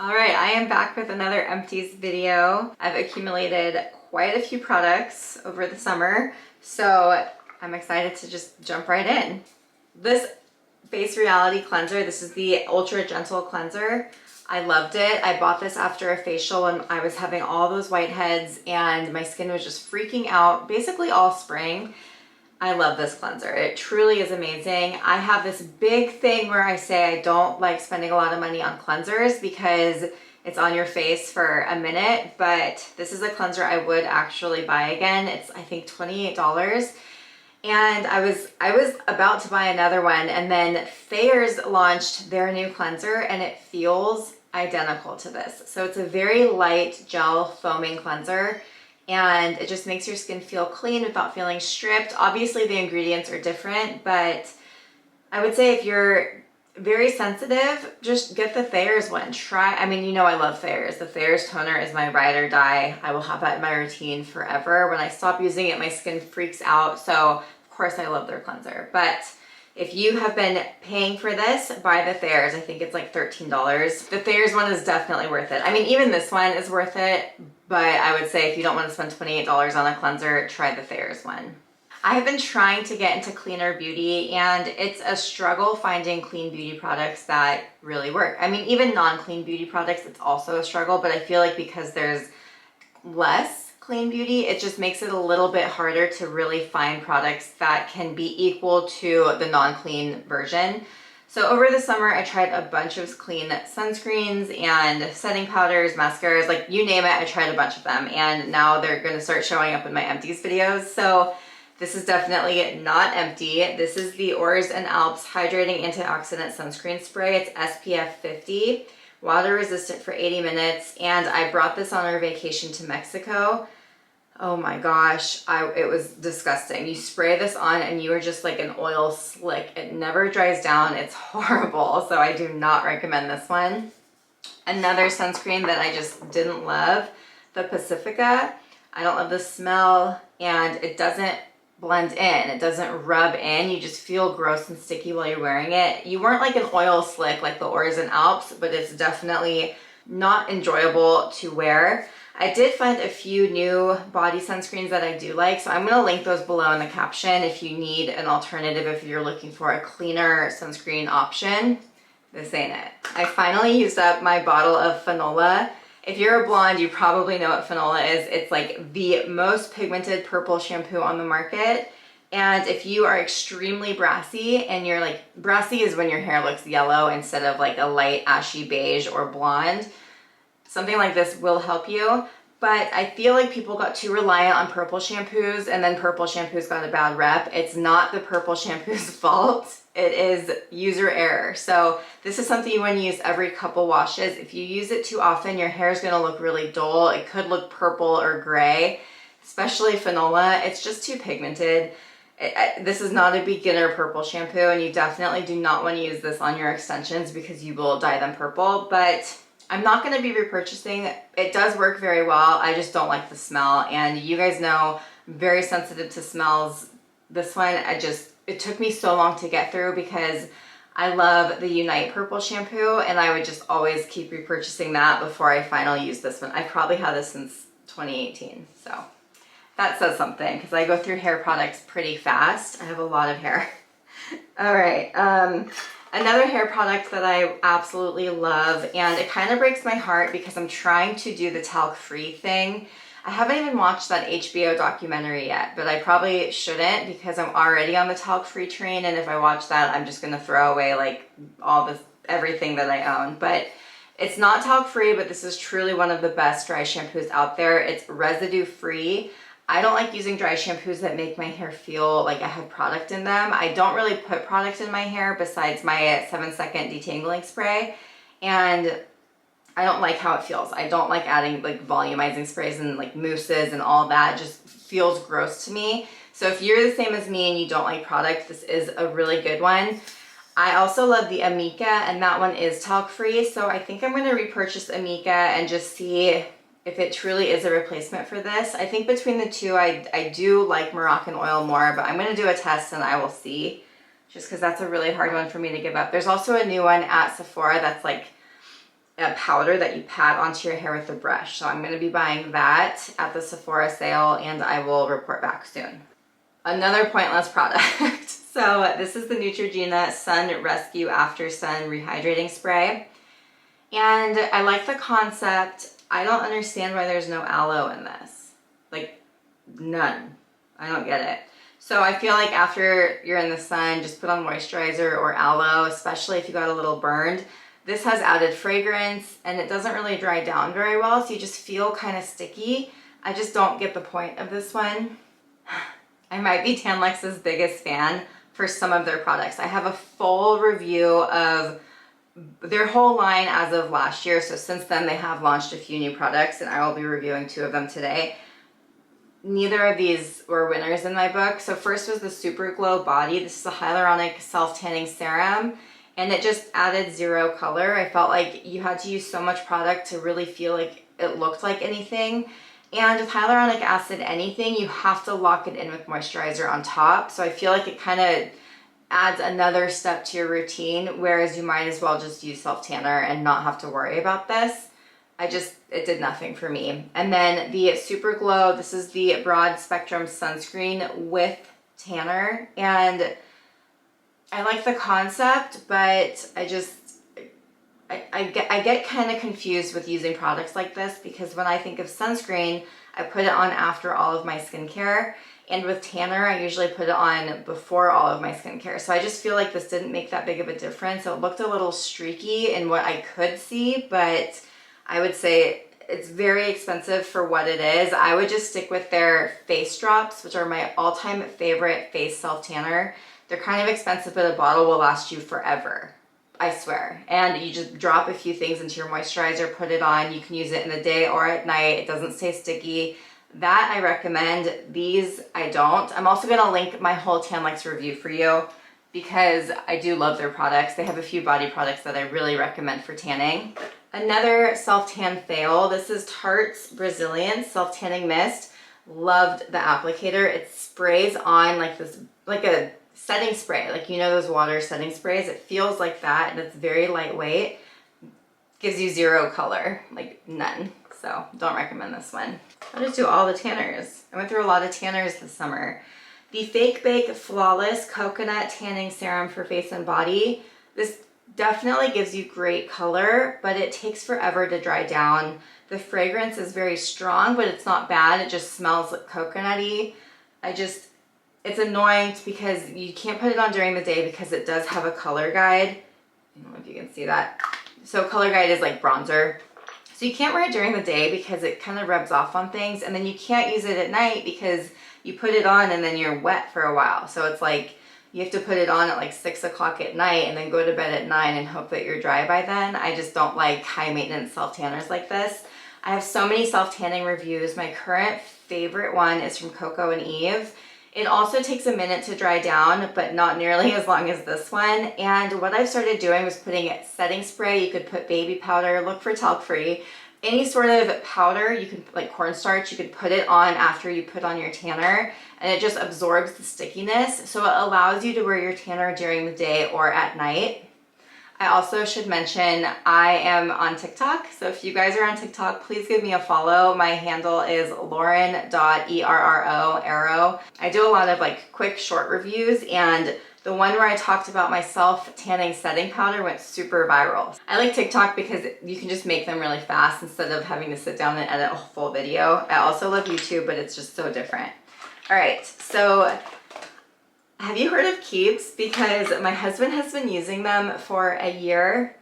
All right, I am back with another Empties video. I've accumulated quite a few products over the summer, so I'm excited to just jump right in. This Face Reality Cleanser, this is the Ultra Gentle Cleanser. I loved it. I bought this after a facial when I was having all those whiteheads and my skin was just freaking out basically all spring. I love this cleanser. It truly is amazing. I have this big thing where I say I don't like spending a lot of money on cleansers because it's on your face for a minute, but this is a cleanser I would actually buy again. It's I think $28. And I was about to buy another one, and then Thayer's launched their new cleanser and it feels identical to this. So it's a very light gel foaming cleanser, and it just makes your skin feel clean without feeling stripped. Obviously the ingredients are different, but I would say if you're very sensitive, just get the Thayer's one. I mean, you know I love Thayer's. The Thayer's toner is my ride or die. I will have that in my routine forever. When I stop using it, my skin freaks out. So of course I love their cleanser. But if you have been paying for this, buy the Thayer's. I think it's like $13. The Thayer's one is definitely worth it. I mean, even this one is worth it, but I would say if you don't want to spend $28 on a cleanser, try the Thayer's one. I have been trying to get into cleaner beauty, and it's a struggle finding clean beauty products that really work. I mean, even non-clean beauty products, it's also a struggle, but I feel like because there's less clean beauty, it just makes it a little bit harder to really find products that can be equal to the non-clean version. So over the summer, I tried a bunch of clean sunscreens and setting powders, mascaras, like you name it, I tried a bunch of them. And now they're gonna start showing up in my Empties videos. So this is definitely not empty. This is the Oars and Alps Hydrating Antioxidant Sunscreen Spray. It's SPF 50, water resistant for 80 minutes. And I brought this on our vacation to Mexico. Oh my gosh, it was disgusting. You spray this on and you are just like an oil slick. It never dries down. It's horrible. So I do not recommend this one. Another sunscreen that I just didn't love, the Pacifica. I don't love the smell, and it doesn't blend in. It doesn't rub in. You just feel gross and sticky while you're wearing it. You weren't like an oil slick like the Oars and Alps, but it's definitely not enjoyable to wear. I did find a few new body sunscreens that I do like, so I'm going to link those below in the caption if you need an alternative, if you're looking for a cleaner sunscreen option. This ain't it. I finally used up my bottle of Finola. If you're a blonde, you probably know what Finola is. It's like the most pigmented purple shampoo on the market. And if you are extremely brassy, and you're like, brassy is when your hair looks yellow instead of like a light ashy beige or blonde, something like this will help you. But I feel like people got too reliant on purple shampoos, and then purple shampoos got a bad rep. It's not the purple shampoo's fault. It is user error. So this is something you want to use every couple washes. If you use it too often, your hair is going to look really dull. It could look purple or gray, especially Finola. It's just too pigmented. This is not a beginner purple shampoo, and you definitely do not want to use this on your extensions because you will dye them purple. But I'm not going to be repurchasing. It does work very well. I just don't like the smell, and you guys know I'm very sensitive to smells. This one, it took me so long to get through because I love the Unite purple shampoo, and I would just always keep repurchasing that before I finally use this one. I probably had this since 2018, so that says something because I go through hair products pretty fast. I have a lot of hair. All right. Another hair product that I absolutely love, and it kind of breaks my heart because I'm trying to do the talc-free thing. I haven't even watched that HBO documentary yet, but I probably shouldn't because I'm already on the talc-free train, and if I watch that, I'm just going to throw away like everything that I own. But it's not talc-free, but this is truly one of the best dry shampoos out there. It's residue-free. I don't like using dry shampoos that make my hair feel like I have product in them. I don't really put product in my hair besides my 7-second detangling spray, and I don't like how it feels. I don't like adding like volumizing sprays and like mousses and all that. It just feels gross to me. So if you're the same as me and you don't like product, this is a really good one. I also love the Amika, and that one is talc-free. So I think I'm going to repurchase Amika and just see if it truly is a replacement for this. I think between the two, I do like Moroccan oil more, but I'm going to do a test and I will see, just because that's a really hard one for me to give up. There's also a new one at Sephora that's like a powder that you pat onto your hair with a brush. So I'm going to be buying that at the Sephora sale, and I will report back soon. Another pointless product. So this is the Neutrogena Sun Rescue After Sun Rehydrating Spray. And I like the concept. I don't understand why there's no aloe in this. Like, none. I don't get it. So I feel like after you're in the sun, just put on moisturizer or aloe, especially if you got a little burned. This has added fragrance and it doesn't really dry down very well, so you just feel kind of sticky. I just don't get the point of this one. I might be Tanlex's biggest fan for some of their products. I have a full review of their whole line as of last year, so since then they have launched a few new products and I will be reviewing 2 of them today. Neither of these were winners in my book. So first was the Super Glow Body. This is a hyaluronic self-tanning serum, and it just added 0 color. I felt like you had to use so much product to really feel like it looked like anything. And with hyaluronic acid anything, you have to lock it in with moisturizer on top. So I feel like it kind of adds another step to your routine, whereas you might as well just use self-tanner and not have to worry about this. It did nothing for me. And then the Super Glow, this is the broad spectrum sunscreen with tanner. And I like the concept, but I get kind of confused with using products like this, because when I think of sunscreen, I put it on after all of my skincare. And with tanner, I usually put it on before all of my skincare. So I just feel like this didn't make that big of a difference. So it looked a little streaky in what I could see, but I would say it's very expensive for what it is. I would just stick with their face drops, which are my all-time favorite face self-tanner. They're kind of expensive, but a bottle will last you forever, I swear. And you just drop a few things into your moisturizer, put it on. You can use it in the day or at night. It doesn't stay sticky. That I recommend. These I don't. I'm also going to link my whole Tanlex review for you because I do love their products. They have a few body products that I really recommend for tanning. Another self-tan fail. This is Tarte Brazilliance Self-Tanning Mist. Loved the applicator. It sprays on like this, like a setting spray. Like, you know those water setting sprays? It feels like that, and it's very lightweight. Gives you 0 color, like none. So don't recommend this one. I'll just do all the tanners. I went through a lot of tanners this summer. The Fake Bake Flawless Coconut Tanning Serum for Face and Body. This definitely gives you great color, but it takes forever to dry down. The fragrance is very strong, but it's not bad. It just smells like coconutty. It's annoying because you can't put it on during the day because it does have a color guide. I don't know if you can see that. So color guide is like bronzer. So you can't wear it during the day because it kind of rubs off on things, and then you can't use it at night because you put it on and then you're wet for a while. So it's like you have to put it on at like 6 o'clock at night and then go to bed at 9 and hope that you're dry by then. I just don't like high maintenance self-tanners like this. I have so many self-tanning reviews. My current favorite one is from Coco and Eve. It also takes a minute to dry down, but not nearly as long as this one. And what I've started doing was putting setting spray. You could put baby powder, look for talc-free. Any sort of powder, you can, like cornstarch, you could put it on after you put on your tanner, and it just absorbs the stickiness. So it allows you to wear your tanner during the day or at night. I also should mention I am on TikTok. So if you guys are on TikTok, please give me a follow. My handle is lauren.erro. I do a lot of like quick short reviews, and the one where I talked about my self-tanning setting powder went super viral. I like TikTok because you can just make them really fast instead of having to sit down and edit a full video. I also love YouTube, but it's just so different. All right, so have you heard of Keeps? Because my husband has been using them for a year,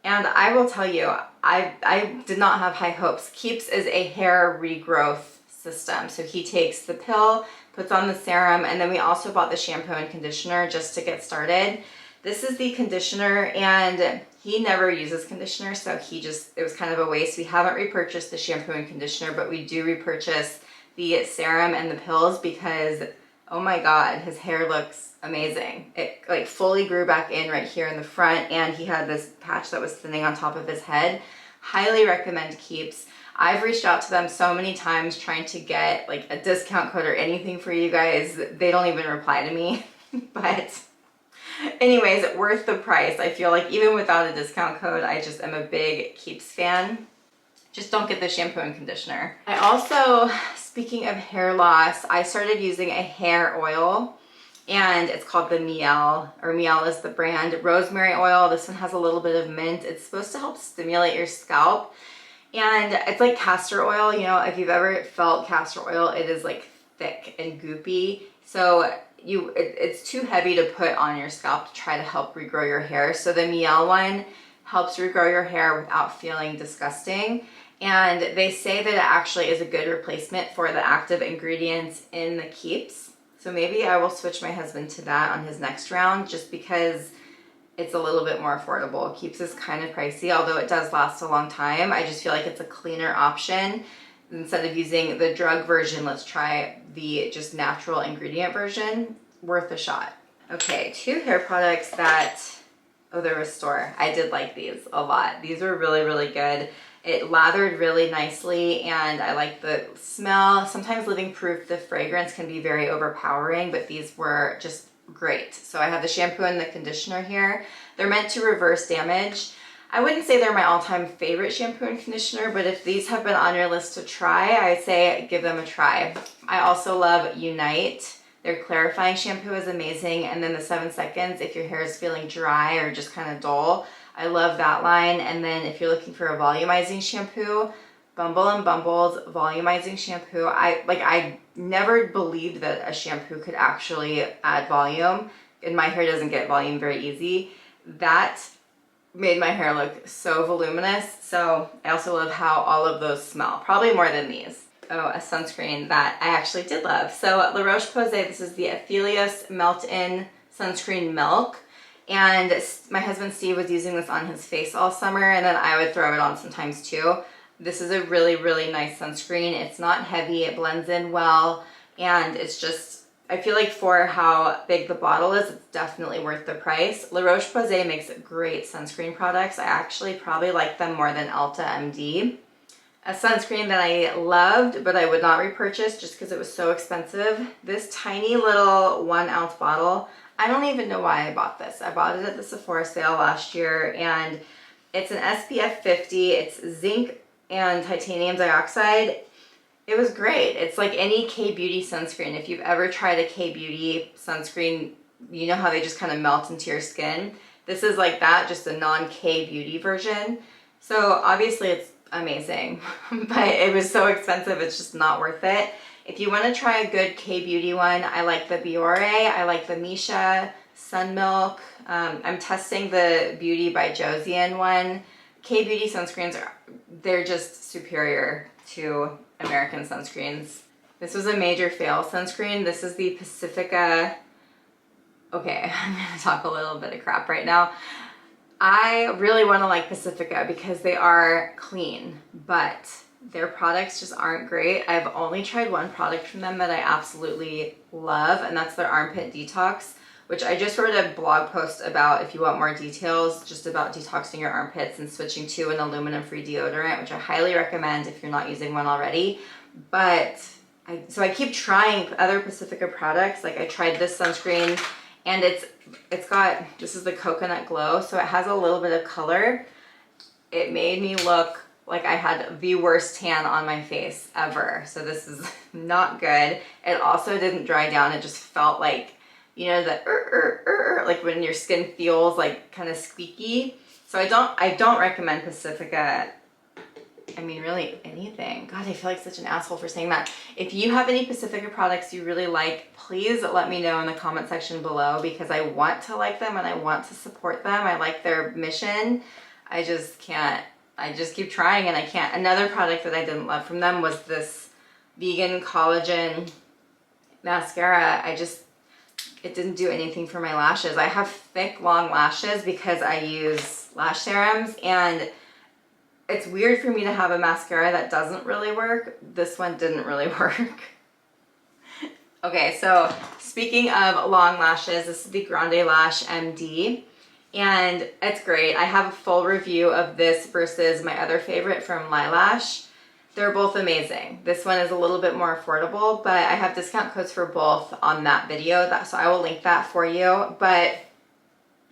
and I will tell you, I did not have high hopes. Keeps is a hair regrowth system. So he takes the pill, puts on the serum, and then we also bought the shampoo and conditioner just to get started. This is the conditioner, and he never uses conditioner, so it was kind of a waste. We haven't repurchased the shampoo and conditioner, but we do repurchase the serum and the pills because, oh my God, his hair looks amazing. It like fully grew back in right here in the front, and he had this patch that was thinning on top of his head. Highly recommend Keeps. I've reached out to them so many times trying to get like a discount code or anything for you guys. They don't even reply to me, but Anyways, worth the price. I feel like even without a discount code, I just am a big Keeps fan. Just don't get the shampoo and conditioner. I also, speaking of hair loss, I started using a hair oil, and it's called the Miel, or Miel is the brand. Rosemary oil. This one has a little bit of mint. It's supposed to help stimulate your scalp. And it's like castor oil, you know, if you've ever felt castor oil, it is like thick and goopy. So it's too heavy to put on your scalp to try to help regrow your hair. So the Miel one helps regrow your hair without feeling disgusting. And they say that it actually is a good replacement for the active ingredients in the Keeps. So maybe I will switch my husband to that on his next round, just because it's a little bit more affordable. Keeps is kind of pricey, although it does last a long time. I just feel like it's a cleaner option. Instead of using the drug version, let's try the just natural ingredient version. Worth a shot. Okay, 2 hair products that, oh, the Restore. I did like these a lot. These were really, really good. It lathered really nicely, and I like the smell. Sometimes Living Proof, the fragrance can be very overpowering, but these were just great. So I have the shampoo and the conditioner here. They're meant to reverse damage. I wouldn't say they're my all-time favorite shampoo and conditioner, but if these have been on your list to try, I'd say give them a try. I also love Unite. Their clarifying shampoo is amazing, and then the 7 seconds if your hair is feeling dry or just kind of dull. I love that line. And then if you're looking for a volumizing shampoo, Bumble and Bumble's volumizing shampoo. I never believed that a shampoo could actually add volume, and my hair doesn't get volume very easy. That made my hair look so voluminous. So I also love how all of those smell, probably more than these. Oh, a sunscreen that I actually did love. So La Roche-Posay, this is the Aphelios Melt-In Sunscreen Milk. And my husband Steve was using this on his face all summer, and then I would throw it on sometimes too. This is a really, really nice sunscreen. It's not heavy, it blends in well, and it's just, I feel like for how big the bottle is, it's definitely worth the price. La Roche-Posay makes great sunscreen products. I actually probably like them more than Alta Md. A sunscreen that I loved, but I would not repurchase just because it was so expensive. This tiny little 1 ounce bottle. I don't even know why I bought this. I bought it at the Sephora sale last year, and it's an SPF 50. It's zinc and titanium dioxide. It was great. It's like any K-Beauty sunscreen. If you've ever tried a K-Beauty sunscreen, you know how they just kind of melt into your skin. This is like that, just a non-K-Beauty version. So obviously it's amazing, but it was so expensive, it's just not worth it. If you want to try a good K-Beauty one, I like the Biore, I like the Misha, Sun Milk. I'm testing the Beauty by Josie one. K-Beauty sunscreens, they're just superior to American sunscreens. This was a major fail sunscreen. This is the Pacifica. Okay, I'm going to talk a little bit of crap right now. I really want to like Pacifica because they are clean, but their products just aren't great. I've only tried one product from them that I absolutely love, and that's their armpit detox, which I just wrote a blog post about if you want more details, just about detoxing your armpits and switching to an aluminum-free deodorant, which I highly recommend if you're not using one already. But so I keep trying other Pacifica products. Like I tried this sunscreen, and it's got, this is the Coconut Glow, so it has a little bit of color. It made me look like I had the worst tan on my face ever. So this is not good. It also didn't dry down. It just felt like, you know, the like when your skin feels like kind of squeaky. So I don't recommend Pacifica. I mean, really anything. God, I feel like such an asshole for saying that. If you have any Pacifica products you really like, please let me know in the comment section below, because I want to like them and I want to support them. I like their mission. I just can't. I just keep trying and I can't. Another product that I didn't love from them was this vegan collagen mascara. It didn't do anything for my lashes. I have thick, long lashes because I use lash serums, and it's weird for me to have a mascara that doesn't really work. This one didn't really work. Okay, so speaking of long lashes, this is the Grande Lash Md. And it's great. I have a full review of this versus my other favorite from Lilac. They're both amazing. This one is a little bit more affordable, but I have discount codes for both on that video, so I will link that for you. But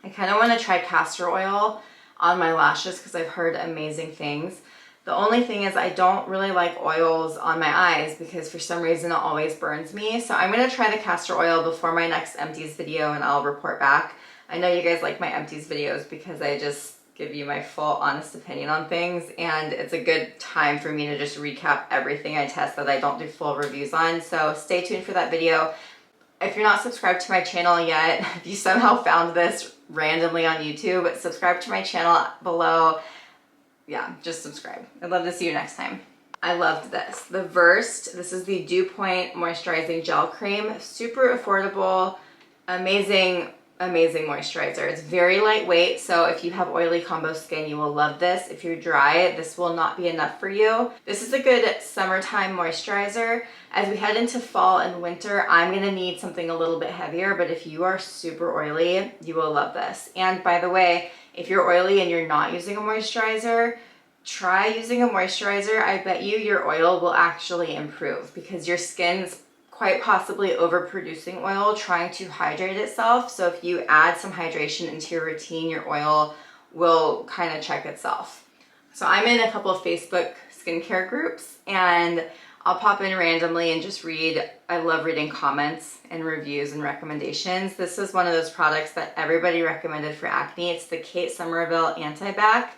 I kind of want to try castor oil on my lashes because I've heard amazing things. The only thing is I don't really like oils on my eyes because for some reason it always burns me. So I'm going to try the castor oil before my next empties video and I'll report back. I know you guys like my empties videos because I just give you my full honest opinion on things, and it's a good time for me to just recap everything I test that I don't do full reviews on. So stay tuned for that video. If you're not subscribed to my channel yet, if you somehow found this randomly on YouTube, subscribe to my channel below. Yeah, just subscribe. I'd love to see you next time. I loved this. The Versed, this is the Dew Point Moisturizing Gel Cream. Super affordable, amazing moisturizer. It's very lightweight, so if you have oily combo skin, you will love this. If you're dry, this will not be enough for you. This is a good summertime moisturizer. As we head into fall and winter, I'm gonna need something a little bit heavier, but if you are super oily, you will love this. And by the way, if you're oily and you're not using a moisturizer, try using a moisturizer. I bet you your oil will actually improve because your skin's quite possibly overproducing oil, trying to hydrate itself. So if you add some hydration into your routine, your oil will kind of check itself. So I'm in a couple of Facebook skincare groups and I'll pop in randomly and just read. I love reading comments and reviews and recommendations. This is one of those products that everybody recommended for acne. It's the Kate Somerville Anti-Bac.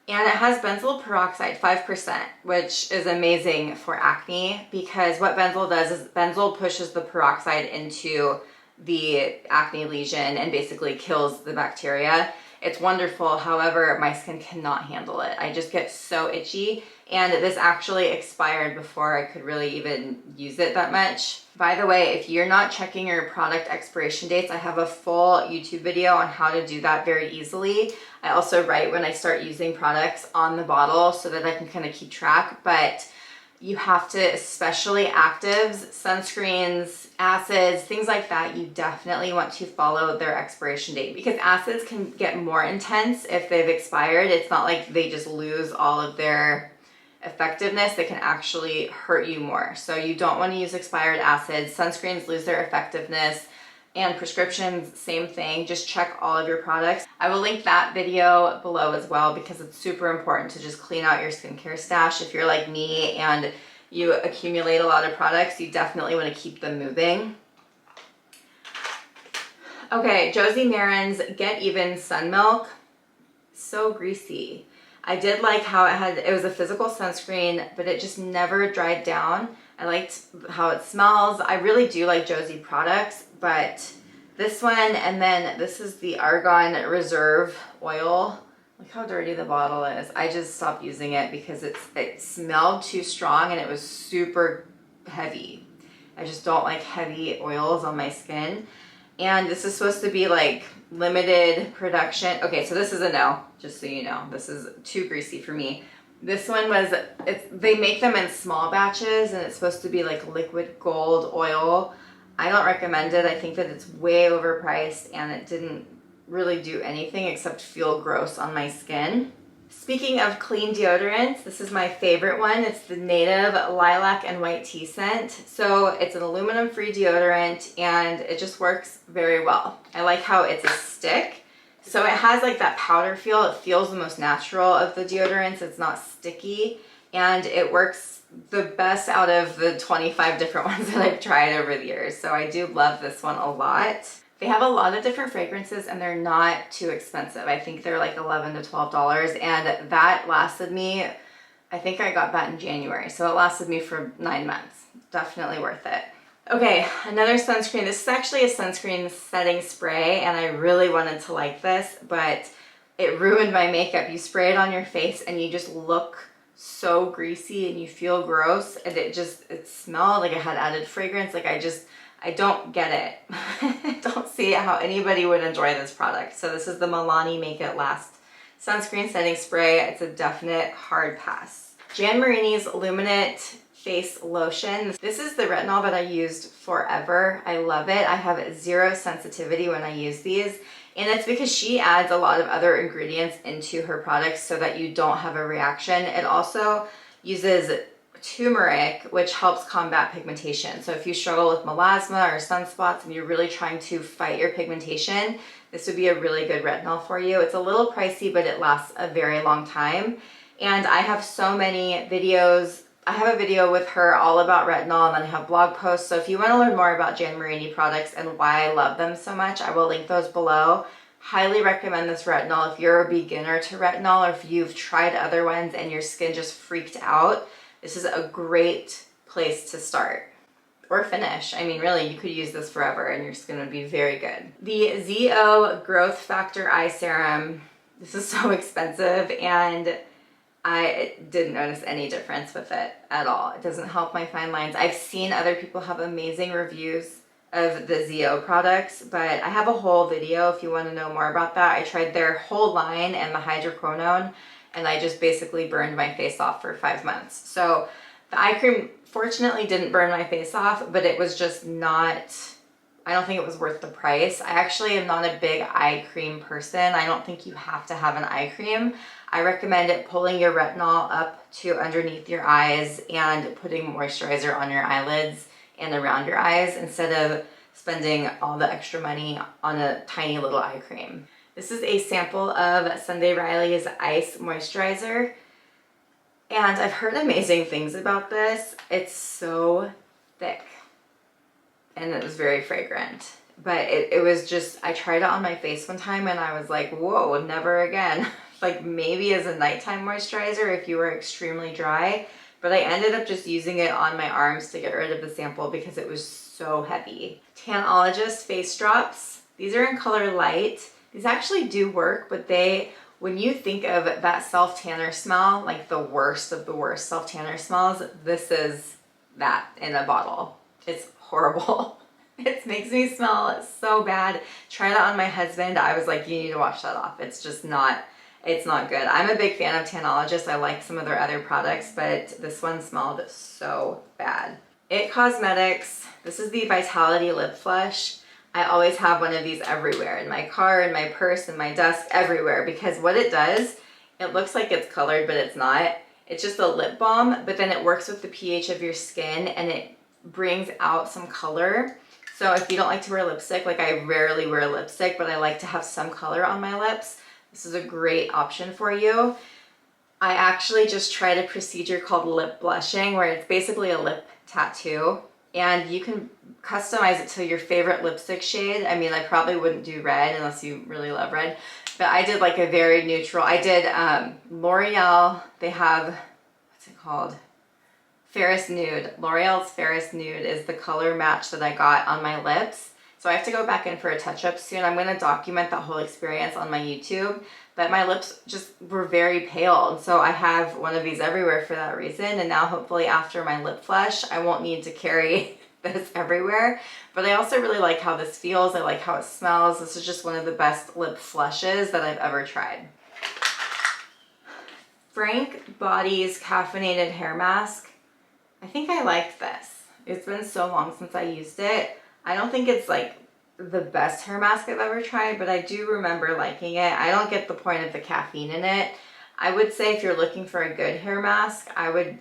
And it has benzoyl peroxide, 5%, which is amazing for acne because what benzoyl does is benzoyl pushes the peroxide into the acne lesion and basically kills the bacteria. It's wonderful. However, my skin cannot handle it. I just get so itchy, and this actually expired before I could really even use it that much. By the way, if you're not checking your product expiration dates, I have a full YouTube video on how to do that very easily. I also write when I start using products on the bottle so that I can kind of keep track, but you have to, especially actives, sunscreens, acids, things like that, you definitely want to follow their expiration date because acids can get more intense if they've expired. It's not like they just lose all of their effectiveness. They can actually hurt you more. So you don't want to use expired acids. Sunscreens lose their effectiveness. And prescriptions, same thing. Just check all of your products. I will link that video below as well because it's super important to just clean out your skincare stash. If you're like me and you accumulate a lot of products, you definitely want to keep them moving. Okay, Josie Maran's Get Even Sun Milk. So greasy. I did like how it was a physical sunscreen, but it just never dried down. I liked how it smells. I really do like Josie products, but this one, and then this is the Argonne Reserve Oil. Look how dirty the bottle is. I just stopped using it because it smelled too strong and it was super heavy. I just don't like heavy oils on my skin. And this is supposed to be like limited production. Okay, so this is a no, just so you know. This is too greasy for me. This one was, they make them in small batches and it's supposed to be like liquid gold oil. I don't recommend it. I think that it's way overpriced and it didn't really do anything except feel gross on my skin. Speaking of clean deodorants, this is my favorite one. It's the Native Lilac and White Tea scent. So it's an aluminum-free deodorant and it just works very well. I like how it's a stick. So it has like that powder feel. It feels the most natural of the deodorants. It's not sticky and it works the best out of the 25 different ones that I've tried over the years. So I do love this one a lot. They have a lot of different fragrances and they're not too expensive. I think they're like $11 to $12 and that lasted me, I think I got that in January. So it lasted me for 9 months. Definitely worth it. Okay, another sunscreen. This is actually a sunscreen setting spray and I really wanted to like this, but it ruined my makeup. You spray it on your face and you just look so greasy and you feel gross and it smelled like it had added fragrance. Like I don't get it. I don't see how anybody would enjoy this product. So this is the Milani Make It Last Sunscreen Setting Spray. It's a definite hard pass. Jan Marini's Luminate Face Lotion. This is the retinol that I used forever. I love it. I have zero sensitivity when I use these. And it's because she adds a lot of other ingredients into her products so that you don't have a reaction. It also uses turmeric, which helps combat pigmentation. So if you struggle with melasma or sunspots and you're really trying to fight your pigmentation, this would be a really good retinol for you. It's a little pricey, but it lasts a very long time. And I have so many videos. I have a video with her all about retinol, and then I have blog posts. So if you want to learn more about Jan Marini products and why I love them so much, I will link those below. Highly recommend this retinol if you're a beginner to retinol, or if you've tried other ones and your skin just freaked out. This is a great place to start or finish. I mean, really, you could use this forever and your skin would be very good. The ZO Growth Factor Eye Serum. This is so expensive, and I didn't notice any difference with it at all. It doesn't help my fine lines. I've seen other people have amazing reviews of the ZO products, but I have a whole video if you want to know more about that. I tried their whole line and the hydroquinone, and I just basically burned my face off for 5 months. So the eye cream fortunately didn't burn my face off, but it was just not, I don't think it was worth the price. I actually am not a big eye cream person. I don't think you have to have an eye cream. I recommend it pulling your retinol up to underneath your eyes and putting moisturizer on your eyelids and around your eyes instead of spending all the extra money on a tiny little eye cream. This is a sample of Sunday Riley's Ice Moisturizer, and I've heard amazing things about this. It's so thick, and it was very fragrant, but it was just, I tried it on my face one time and I was like, whoa, never again. Like maybe as a nighttime moisturizer if you were extremely dry, but I ended up just using it on my arms to get rid of the sample because it was so heavy. Tanologist face drops. These are in color light. These actually do work, but when you think of that self-tanner smell, like the worst of the worst self-tanner smells, this is that in a bottle. It's horrible. It makes me smell so bad. Try that on my husband. I was like, you need to wash that off. It's just not, it's not good. I'm a big fan of Tanologist. I like some of their other products, but this one smelled so bad. It Cosmetics. This is the Vitality Lip Flush. I always have one of these everywhere, in my car, in my purse, in my desk, everywhere, because what it does, it looks like it's colored, but it's not. It's just a lip balm, but then it works with the pH of your skin and it brings out some color. So if you don't like to wear lipstick, like I rarely wear lipstick, but I like to have some color on my lips, this is a great option for you. I actually just tried a procedure called lip blushing, where it's basically a lip tattoo, and you can customize it to your favorite lipstick shade. I mean, I probably wouldn't do red unless you really love red, but I did like a very neutral. I did L'Oreal, they have, what's it called? Ferris Nude. L'Oreal's Ferris Nude is the color match that I got on my lips. So I have to go back in for a touch-up soon. I'm going to document that whole experience on my YouTube, but my lips just were very pale. And so I have one of these everywhere for that reason. And now hopefully after my lip flush, I won't need to carry this everywhere. But I also really like how this feels. I like how it smells. This is just one of the best lip flushes that I've ever tried. Frank Body's Caffeinated Hair Mask. I think I liked this. It's been so long since I used it. I don't think it's like the best hair mask I've ever tried, but I do remember liking it. I don't get the point of the caffeine in it. I would say if you're looking for a good hair mask, the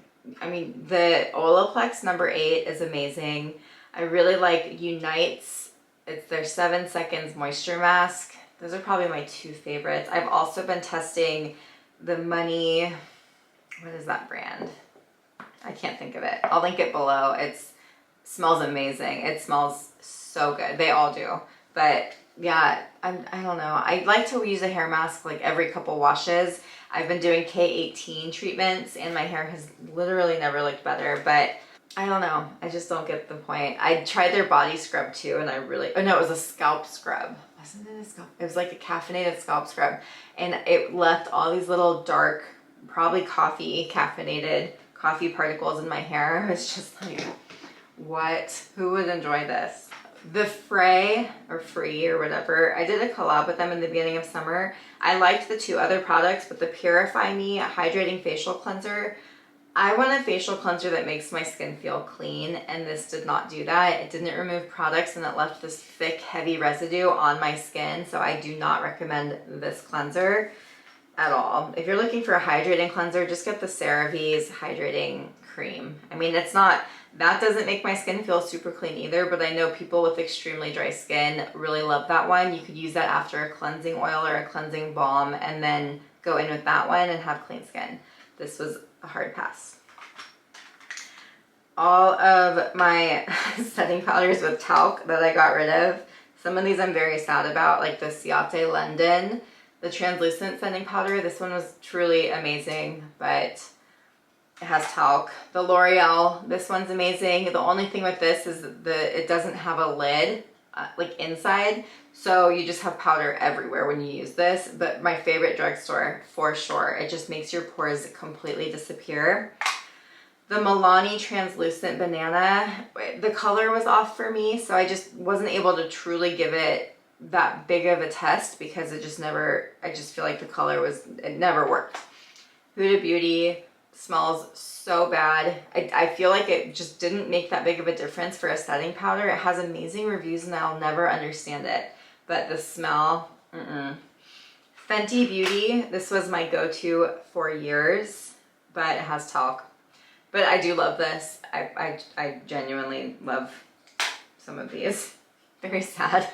Olaplex number 8 is amazing. I really like Unite's. It's their 7 Seconds Moisture Mask. Those are probably my 2 favorites. I've also been testing the Money, what is that brand? I can't think of it. I'll link it below. It smells amazing. It smells so good. They all do. But yeah, I don't know. I like to use a hair mask like every couple washes. I've been doing K18 treatments and my hair has literally never looked better, but I don't know. I just don't get the point. I tried their body scrub too, and oh no, it was a scalp scrub. Wasn't it a scalp? It was like a caffeinated scalp scrub, and it left all these little dark, probably caffeinated coffee particles in my hair. It was just like, what? Who would enjoy this? The Free or whatever, I did a collab with them in the beginning of summer. I liked the 2 other products, but the Purify Me Hydrating Facial Cleanser, I want a facial cleanser that makes my skin feel clean, and this did not do that. It didn't remove products, and it left this thick, heavy residue on my skin, so I do not recommend this cleanser. at all. If you're looking for a hydrating cleanser, just get the CeraVe's hydrating cream. I mean, it's not, that doesn't make my skin feel super clean either, but I know people with extremely dry skin really love that one. You could use that after a cleansing oil or a cleansing balm and then go in with that one and have clean skin. This was a hard pass. All of my setting powders with talc that I got rid of. Some of these I'm very sad about, like the Ciate London, the translucent setting powder. This one was truly amazing, but it has talc. The L'Oreal, this one's amazing. The only thing with this is it doesn't have a lid like inside, so you just have powder everywhere when you use this. But my favorite drugstore for sure. It just makes your pores completely disappear. The Milani translucent banana, the color was off for me, so I just wasn't able to truly give it that big of a test because it just never, I just feel like the color was, it never worked. Huda Beauty smells so bad. I feel like it just didn't make that big of a difference for a setting powder. It has amazing reviews and I'll never understand it, but the smell, Fenty Beauty, this was my go-to for years, but it has talc. But I do love this. I genuinely love some of these. Very sad.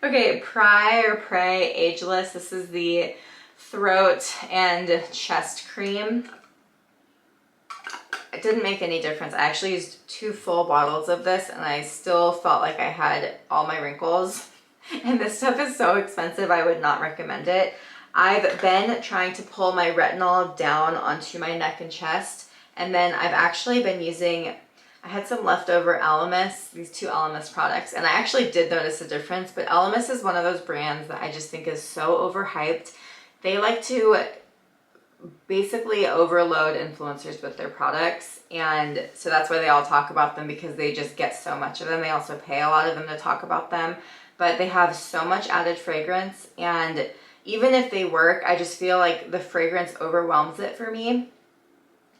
Okay, Pray Ageless. This is the throat and chest cream. It didn't make any difference. I actually used 2 full bottles of this and I still felt like I had all my wrinkles. And this stuff is so expensive, I would not recommend it. I've been trying to pull my retinol down onto my neck and chest. And then I've actually been using, I had some leftover Alamis, these 2 Alamis products, and I actually did notice a difference, but Alamis is one of those brands that I just think is so overhyped. They like to basically overload influencers with their products, and so that's why they all talk about them, because they just get so much of them. They also pay a lot of them to talk about them, but they have so much added fragrance, and even if they work, I just feel like the fragrance overwhelms it for me.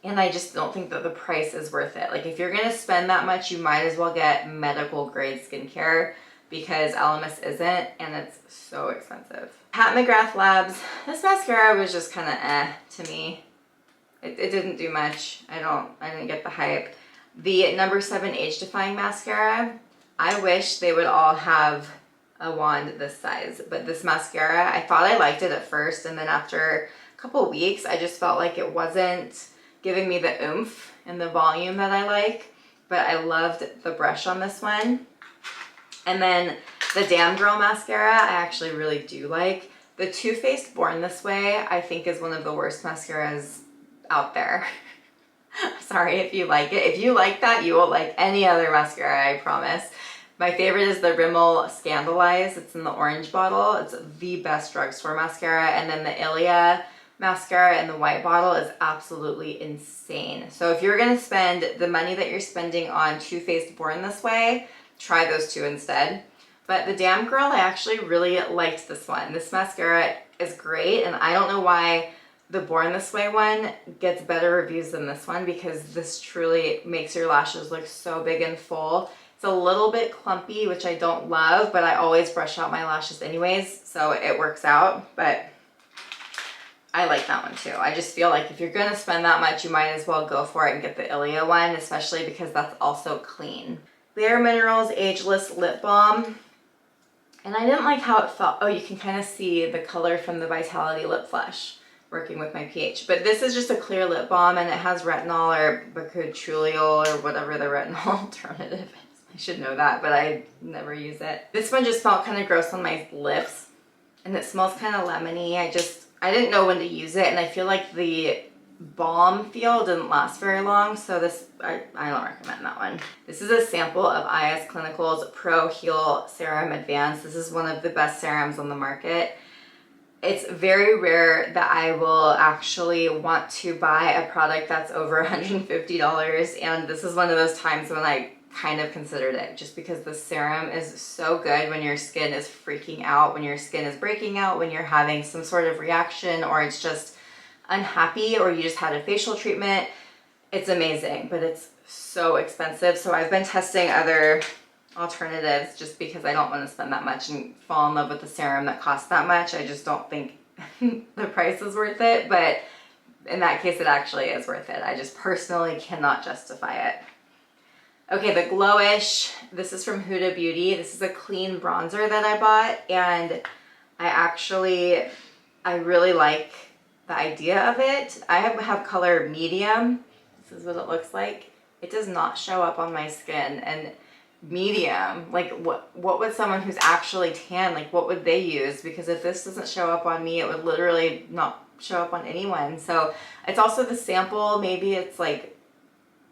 And I just don't think that the price is worth it. Like if you're gonna spend that much, you might as well get medical grade skincare because Alamis isn't, and it's so expensive. Pat McGrath Labs, this mascara was just kind of to me. It didn't do much. I didn't get the hype. The number 7 Age Defying Mascara, I wish they would all have a wand this size, but this mascara, I thought I liked it at first, and then after a couple weeks, I just felt like it wasn't giving me the oomph and the volume that I like, but I loved the brush on this one. And then the Damn Girl mascara, I actually really do like. The Too Faced Born This Way, I think is one of the worst mascaras out there. Sorry if you like it. If you like that, you will like any other mascara, I promise. My favorite is the Rimmel Scandalize. It's in the orange bottle. It's the best drugstore mascara. And then the Ilia mascara in the white bottle is absolutely insane. So if you're gonna spend the money that you're spending on Too Faced Born This Way, try those 2 instead. But the Damn Girl, I actually really liked this one. This mascara is great, and I don't know why the Born This Way one gets better reviews than this one, because this truly makes your lashes look so big and full. It's a little bit clumpy, which I don't love, but I always brush out my lashes anyways, so it works out. But I like that one too. I just feel like if you're gonna spend that much, you might as well go for it and get the Ilia one, especially because that's also clean. Bare Minerals Ageless Lip Balm. And I didn't like how it felt. Oh, you can kind of see the color from the Vitality Lip Flush working with my pH. But this is just a clear lip balm, and it has retinol or bacutriliol or whatever the retinol alternative is. I should know that, but I never use it. This one just felt kind of gross on my lips, and it smells kind of lemony. I didn't know when to use it, and I feel like the balm feel didn't last very long, so this, I don't recommend that one. This is a sample of IS Clinical's Pro Heal Serum Advanced. This is one of the best serums on the market. It's very rare that I will actually want to buy a product that's over $150, and this is one of those times when I kind of considered it, just because the serum is so good when your skin is freaking out, when your skin is breaking out, when you're having some sort of reaction, or it's just unhappy, or you just had a facial treatment. It's amazing, but it's so expensive. So I've been testing other alternatives just because I don't want to spend that much and fall in love with the serum that costs that much. I just don't think the price is worth it, but in that case, it actually is worth it. I just personally cannot justify it. Okay, the Glowish, this is from Huda Beauty. This is a clean bronzer that I bought, and I really like the idea of it. I have color medium. This is what it looks like. It does not show up on my skin, and medium, like what would someone who's actually tan, like what would they use? Because if this doesn't show up on me, it would literally not show up on anyone. So it's also the sample. Maybe it's like,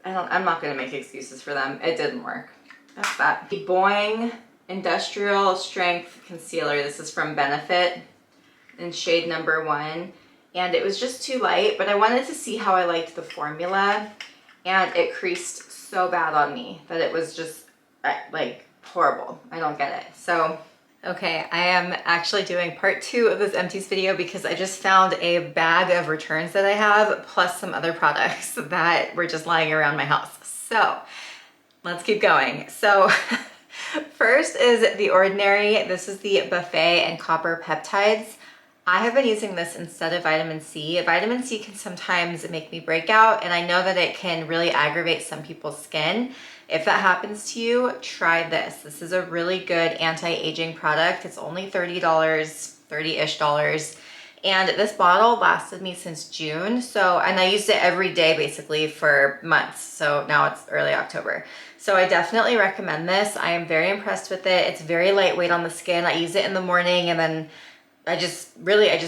I'm not gonna make excuses for them. It didn't work. That's that. The Boing Industrial Strength Concealer. This is from Benefit in shade number 1. And it was just too light, but I wanted to see how I liked the formula. And it creased so bad on me that it was just like horrible. I don't get it. So, okay, I am actually doing part 2 of this empties video because I just found a bag of returns that I have, plus some other products that were just lying around my house. So let's keep going. So first is The Ordinary. This is the Buffet and Copper Peptides. I have been using this instead of vitamin C. Vitamin C can sometimes make me break out, and I know that it can really aggravate some people's skin. If that happens to you, try this. This is a really good anti-aging product. It's only $30, $30-ish dollars. And this bottle lasted me since June. And I used it every day basically for months. So now it's early October. So I definitely recommend this. I am very impressed with it. It's very lightweight on the skin. I use it in the morning, and then I just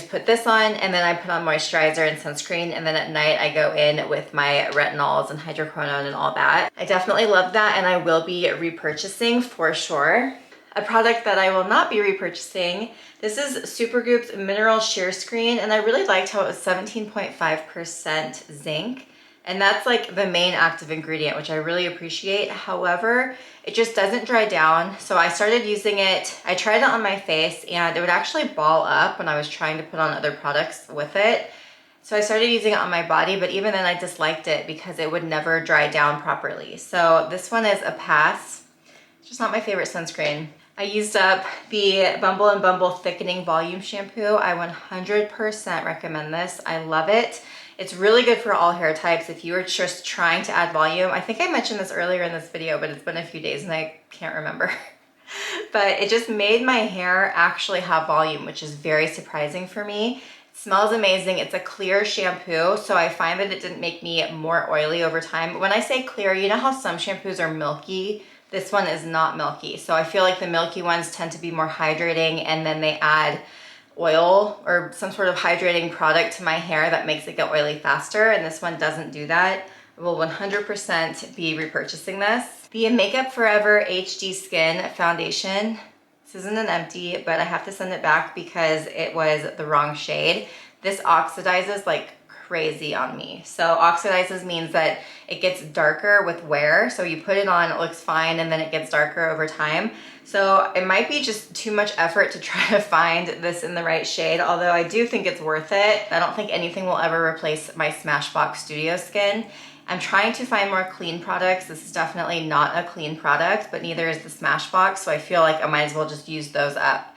put this on, and then I put on moisturizer and sunscreen, and then at night I go in with my retinols and hydroquinone and all that. I definitely love that, and I will be repurchasing for sure. A product that I will not be repurchasing, this is Supergoop's Mineral Sheer Screen, and I really liked how it was 17.5% zinc. And that's like the main active ingredient, which I really appreciate. However, it just doesn't dry down. So I started using it, I tried it on my face, and it would actually ball up when I was trying to put on other products with it. So I started using it on my body, but even then I disliked it because it would never dry down properly. So this one is a pass. It's just not my favorite sunscreen. I used up the Bumble & Bumble Thickening Volume Shampoo. I 100% recommend this. I love it. It's really good for all hair types if you are just trying to add volume. I think I mentioned this earlier in this video, but it's been a few days and I can't remember. But it just made my hair actually have volume, which is very surprising for me. It smells amazing. It's a clear shampoo, so I find that it didn't make me more oily over time. When I say clear, you know how some shampoos are milky? This one is not milky. So I feel like the milky ones tend to be more hydrating, and then they add oil or some sort of hydrating product to my hair that makes it get oily faster, and this one doesn't do that. I will 100% be repurchasing this. The Makeup Forever HD Skin Foundation. This isn't an empty, but I have to send it back because it was the wrong shade. This oxidizes like crazy on me. So oxidizes means that it gets darker with wear. So you put it on, it looks fine, and then it gets darker over time. So it might be just too much effort to try to find this in the right shade, although I do think it's worth it. I don't think anything will ever replace my Smashbox Studio Skin. I'm trying to find more clean products. This is definitely not a clean product, but neither is the Smashbox, so I feel like I might as well just use those up.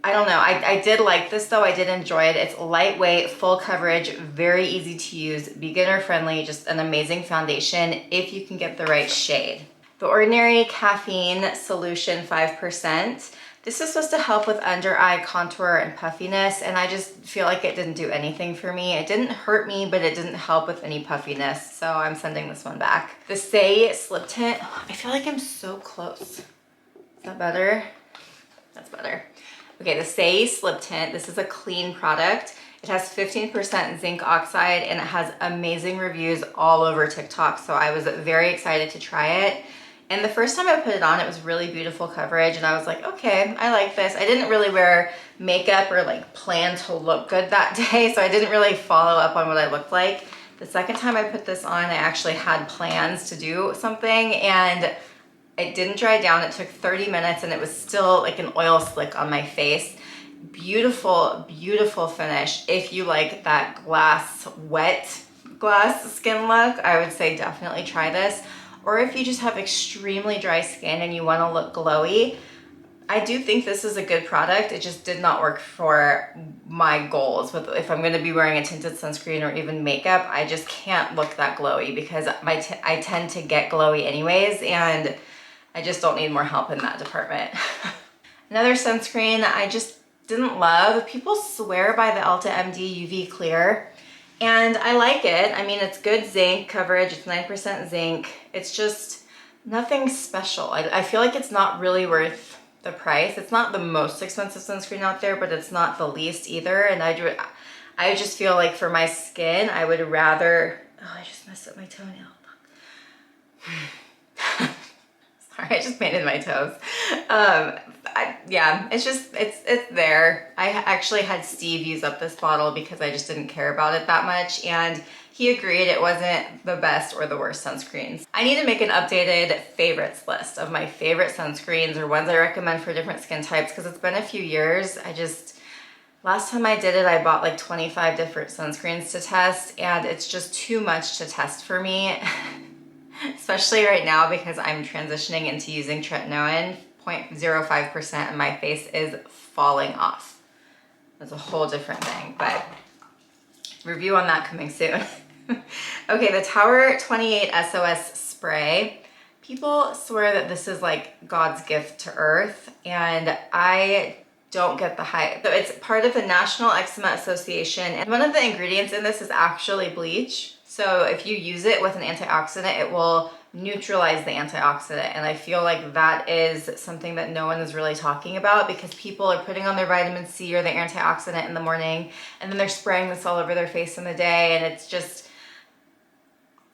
I don't know, I did like this though, I did enjoy it. It's lightweight, full coverage, very easy to use, beginner friendly, just an amazing foundation if you can get the right shade. The Ordinary Caffeine Solution 5%. This is supposed to help with under eye contour and puffiness, and I just feel like it didn't do anything for me. It didn't hurt me, but it didn't help with any puffiness, so I'm sending this one back. The Say Slip Tint. I feel like I'm so close. Is that better? That's better. Okay, the Say Slip Tint. This is a clean product. It has 15% zinc oxide, and it has amazing reviews all over TikTok, so I was very excited to try it. And the first time I put it on, it was really beautiful coverage, and I was like, okay, I like this. I didn't really wear makeup or like plan to look good that day, so I didn't really follow up on what I looked like. The second time I put this on, I actually had plans to do something, and it didn't dry down. It took 30 minutes, and it was still like an oil slick on my face. Beautiful, beautiful finish. If you like that wet glass skin look, I would say definitely try this. Or if you just have extremely dry skin and you want to look glowy, I do think this is a good product. It just did not work for my goals. If I'm going to be wearing a tinted sunscreen or even makeup, I just can't look that glowy because I tend to get glowy anyways, and I just don't need more help in that department. Another sunscreen I just didn't love. People swear by the Alta Md Uv Clear, and I like it. I mean, it's good zinc coverage. It's 9% zinc. It's just nothing special. I feel like it's not really worth the price. It's not the most expensive sunscreen out there, but it's not the least either. And I just feel like for my skin, I would rather, oh, I just messed up my toenail. Sorry, I just painted my toes. Yeah, it's there. I actually had Steve use up this bottle because I just didn't care about it that much, and he agreed it wasn't the best or the worst sunscreens. I need to make an updated favorites list of my favorite sunscreens or ones I recommend for different skin types, because it's been a few years. Last time I did it, I bought like 25 different sunscreens to test, and it's just too much to test for me. Especially right now because I'm transitioning into using tretinoin, 0.05%, and my face is falling off. That's a whole different thing, but review on that coming soon. Okay, the Tower 28 SOS spray. People swear that this is like God's gift to earth, and I don't get the hype. So it's part of the National Eczema Association, and one of the ingredients in this is actually bleach. So if you use it with an antioxidant, it will neutralize the antioxidant. And I feel like that is something that no one is really talking about, because people are putting on their vitamin C or their antioxidant in the morning, and then they're spraying this all over their face in the day, and it's just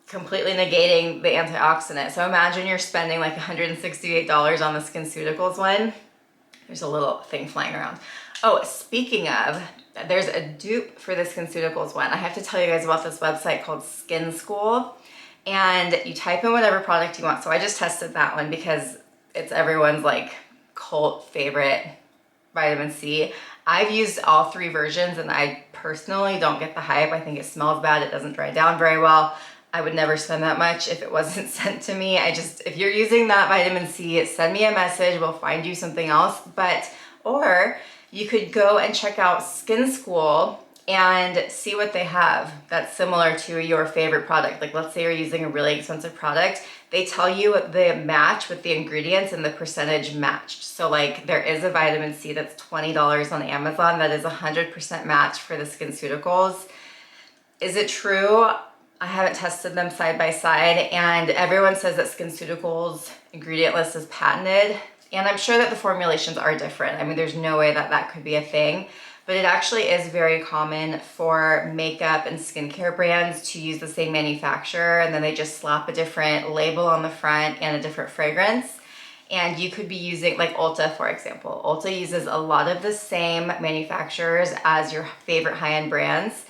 completely negating the antioxidant. So imagine you're spending like $168 on the SkinCeuticals one. There's a little thing flying around. Oh, speaking of, there's a dupe for the SkinCeuticals one. I have to tell you guys about this website called Skin School, and you type in whatever product you want. So I just tested that one because it's everyone's like cult favorite vitamin C. I've used all three versions, and I personally don't get the hype. I think it smells bad. It doesn't dry down very well. I would never spend that much if it wasn't sent to me. If you're using that vitamin C, send me a message. We'll find you something else. Or you could go and check out Skin School and see what they have that's similar to your favorite product. Like, let's say you're using a really expensive product. They tell you the match with the ingredients and the percentage matched. So like, there is a vitamin C that's $20 on Amazon that is 100% match for the SkinCeuticals. Is it true? I haven't tested them side by side, and everyone says that SkinCeuticals ingredient list is patented, and I'm sure that the formulations are different. I mean, there's no way that that could be a thing, but it actually is very common for makeup and skincare brands to use the same manufacturer, and then they just slap a different label on the front and a different fragrance. And you could be using, like Ulta, for example. Ulta uses a lot of the same manufacturers as your favorite high-end brands.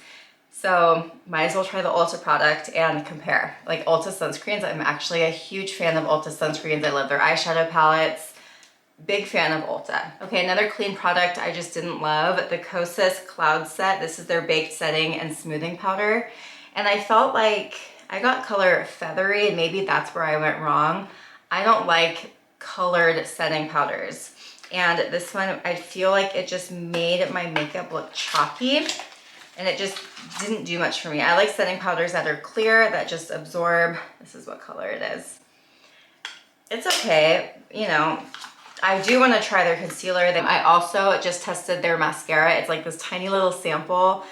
So might as well try the Ulta product and compare. Like Ulta sunscreens, I'm actually a huge fan of Ulta sunscreens. I love their eyeshadow palettes. Big fan of Ulta. Okay, another clean product I just didn't love, the Kosas Cloud Set. This is their baked setting and smoothing powder. And I felt like I got color feathery, and maybe that's where I went wrong. I don't like colored setting powders. And this one, I feel like it just made my makeup look chalky, and it just didn't do much for me. I like setting powders that are clear, that just absorb. This is what color it is. It's okay, you know. I do want to try their concealer. I also just tested their mascara. It's like this tiny little sample.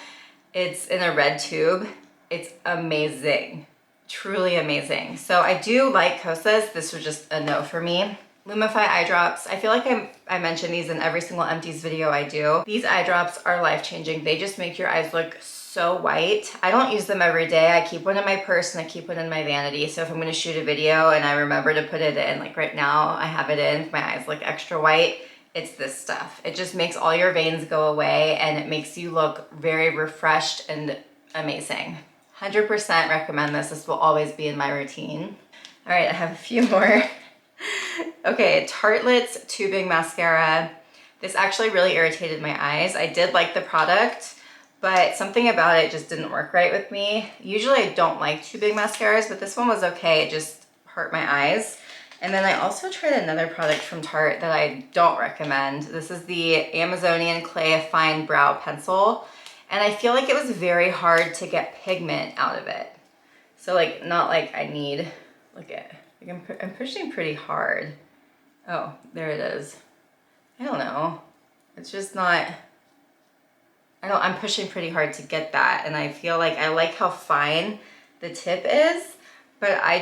It's in a red tube. It's amazing, truly amazing. So I do like Kosas. This was just a no for me. Lumify Eye Drops. I feel like I mention these in every single Empties video I do. These eye drops are life-changing. They just make your eyes look so white. I don't use them every day. I keep one in my purse and I keep one in my vanity. So if I'm gonna shoot a video and I remember to put it in, like right now I have it in, if my eyes look extra white, it's this stuff. It just makes all your veins go away, and it makes you look very refreshed and amazing. 100% recommend this. This will always be in my routine. All right, I have a few more. Okay, Tartelets Tubing Mascara. This actually really irritated my eyes. I did like the product, but something about it just didn't work right with me. Usually I don't like tubing mascaras, but this one was okay. It just hurt my eyes. And then I also tried another product from Tarte that I don't recommend. This is the Amazonian Clay Fine Brow Pencil. And I feel like it was very hard to get pigment out of it. So like, not like I need, look at, like I'm pushing pretty hard. Oh, there it is. I don't know. It's just not, I'm pushing pretty hard to get that. And I feel like I like how fine the tip is, but I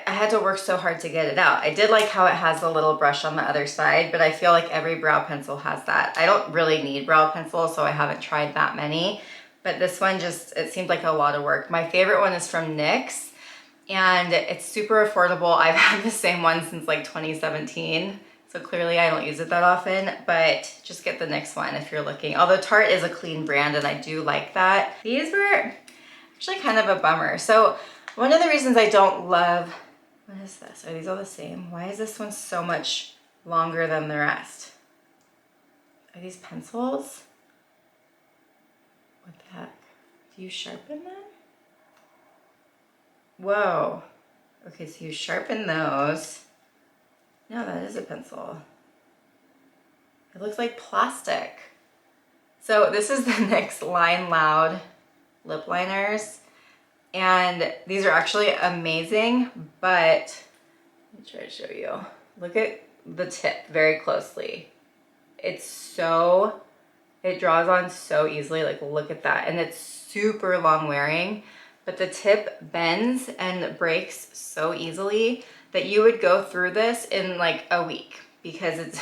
had to work so hard to get it out. I did like how it has a little brush on the other side, but I feel like every brow pencil has that. I don't really need brow pencils, so I haven't tried that many, but this one just, it seemed like a lot of work. My favorite one is from NYX, and it's super affordable. I've had the same one since like 2017, so clearly I don't use it that often, but just get the NYX one if you're looking. Although Tarte is a clean brand, and I do like that. These were actually kind of a bummer. So one of the reasons I don't love, what is this? Are these all the same? Why is this one so much longer than the rest? Are these pencils? What the heck? Do you sharpen them? Whoa. Okay, so you sharpen those. No, that is a pencil. It looks like plastic. So this is the NYX Line Loud lip liners. And these are actually amazing, but let me try to show you. Look at the tip very closely. It draws on so easily, like look at that. And it's super long wearing, but the tip bends and breaks so easily that you would go through this in like a week because it's,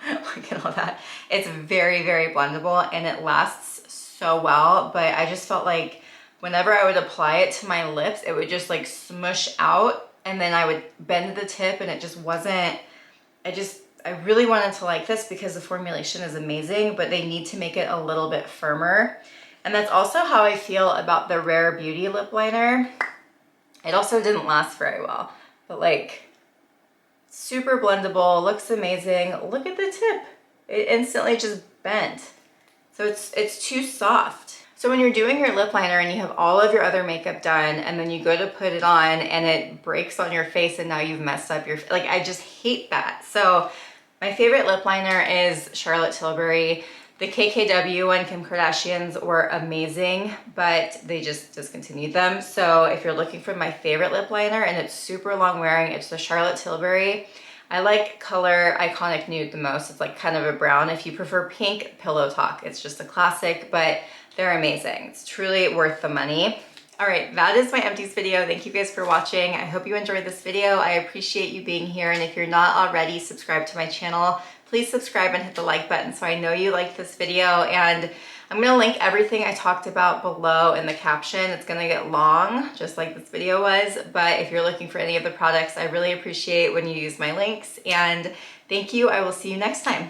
look at all that. It's very, very blendable and it lasts so well, but I just felt like whenever I would apply it to my lips, it would just like smush out, and then I would bend the tip and it just wasn't, I really wanted to like this because the formulation is amazing, but they need to make it a little bit firmer. And that's also how I feel about the Rare Beauty lip liner. It also didn't last very well, but like super blendable, looks amazing. Look at the tip. It instantly just bent. So it's too soft. So when you're doing your lip liner and you have all of your other makeup done and then you go to put it on and it breaks on your face and now you've messed up your, like I just hate that. So my favorite lip liner is Charlotte Tilbury. The KKW one, Kim Kardashian's, were amazing, but they just discontinued them. So if you're looking for my favorite lip liner and it's super long wearing, it's the Charlotte Tilbury. I like color Iconic Nude the most. It's like kind of a brown. If you prefer pink, Pillow Talk. It's just a classic, but they're amazing. It's truly worth the money. All right, that is my empties video. Thank you guys for watching. I hope you enjoyed this video. I appreciate you being here. And if you're not already subscribed to my channel, please subscribe and hit the like button so I know you liked this video. And I'm gonna link everything I talked about below in the caption. It's gonna get long, just like this video was. But if you're looking for any of the products, I really appreciate when you use my links. And thank you. I will see you next time.